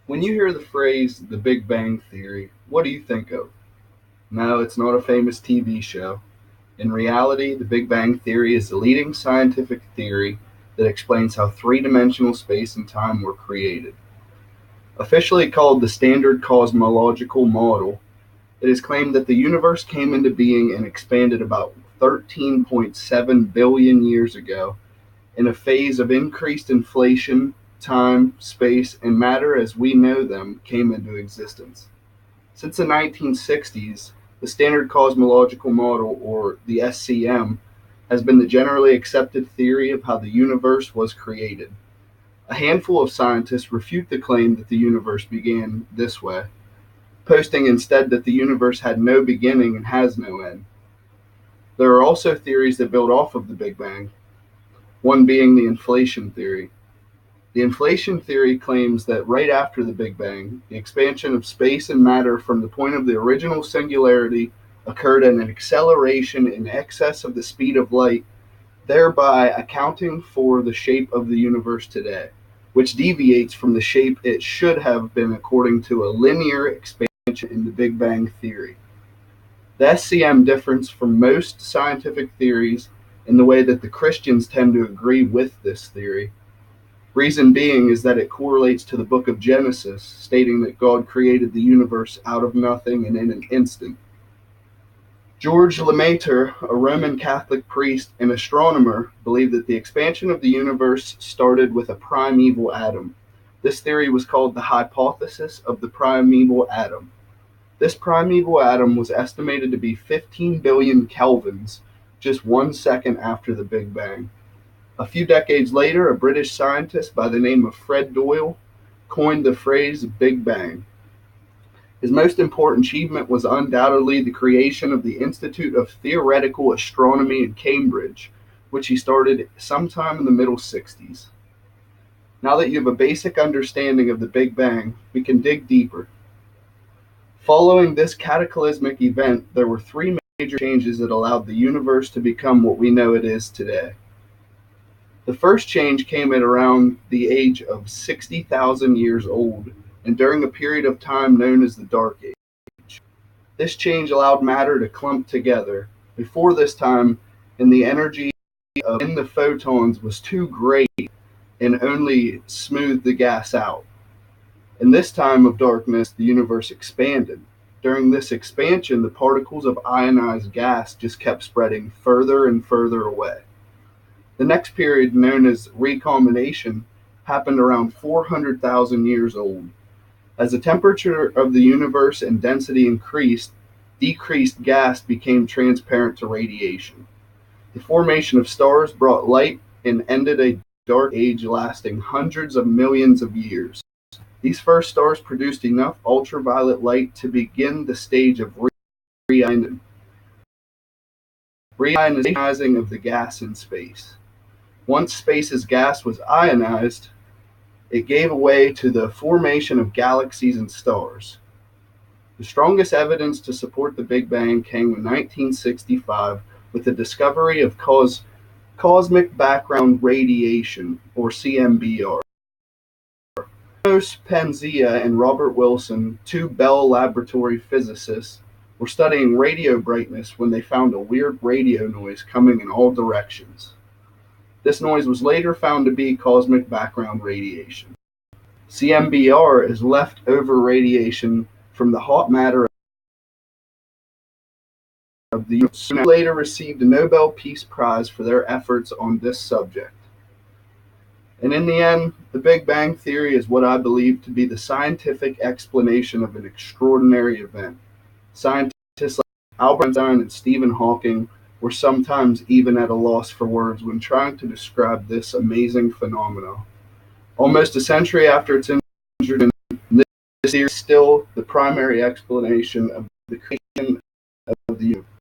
When you hear the phrase "the Big Bang Theory", what do you think of? No, it's not a famous TV show. In reality, the Big Bang Theory is the leading scientific theory that explains how three-dimensional space and time were created. Officially called the Standard Cosmological Model, it is claimed that the universe came into being and expanded about 13.7 billion years ago in a phase of increased inflation. Time, space, and matter as we know them came into existence. Since the 1960s, the Standard Cosmological Model, or the SCM, has been the generally accepted theory of how the universe was created. A handful of scientists refute the claim that the universe began this way, posting instead that the universe had no beginning and has no end. There are also theories that build off of the Big Bang, one being the inflation theory. The inflation theory claims that right after the Big Bang, the expansion of space and matter from the point of the original singularity occurred at an acceleration in excess of the speed of light, thereby accounting for the shape of the universe today, which deviates from the shape it should have been according to a linear expansion in the Big Bang theory. The SCM differs from most scientific theories in the way that the Christians tend to agree with this theory. Reason being is that it correlates to the book of Genesis, stating that God created the universe out of nothing and in an instant. George Lemaitre, a Roman Catholic priest and astronomer, believed that the expansion of the universe started with a primeval atom. This theory was called the hypothesis of the primeval atom. This primeval atom was estimated to be 15 billion kelvins, just 1 second after the Big Bang. A few decades later, a British scientist by the name of Fred Hoyle coined the phrase "Big Bang". His most important achievement was undoubtedly the creation of the Institute of Theoretical Astronomy in Cambridge, which he started sometime in the middle 60s. Now that you have a basic understanding of the Big Bang, we can dig deeper. Following this cataclysmic event, there were three major changes that allowed the universe to become what we know it is today. The first change came at around the age of 60,000 years old, and during a period of time known as the Dark Age. This change allowed matter to clump together. Before this time, and the energy in the photons was too great and only smoothed the gas out. In this time of darkness, the universe expanded. During this expansion, the particles of ionized gas just kept spreading further and further away. The next period, known as recombination, happened around 400,000 years old. As the temperature of the universe and density increased, decreased gas became transparent to radiation. The formation of stars brought light and ended a dark age lasting hundreds of millions of years. These first stars produced enough ultraviolet light to begin the stage of reionizing of the gas in space. Once space's gas was ionized, it gave way to the formation of galaxies and stars. The strongest evidence to support the Big Bang came in 1965 with the discovery of cosmic background radiation, or CMBR. Enos Panzea and Robert Wilson, two Bell Laboratory physicists, were studying radio brightness when they found a weird radio noise coming in all directions. This noise was later found to be cosmic background radiation. CMBR is leftover radiation from the hot matter of the universe. They later received a Nobel Peace Prize for their efforts on this subject. And in the end, the Big Bang Theory is what I believe to be the scientific explanation of an extraordinary event. Scientists like Albert Einstein and Stephen Hawking were sometimes even at a loss for words when trying to describe this amazing phenomenon. Almost a century after its introduction, this theory is still the primary explanation of the creation of the universe.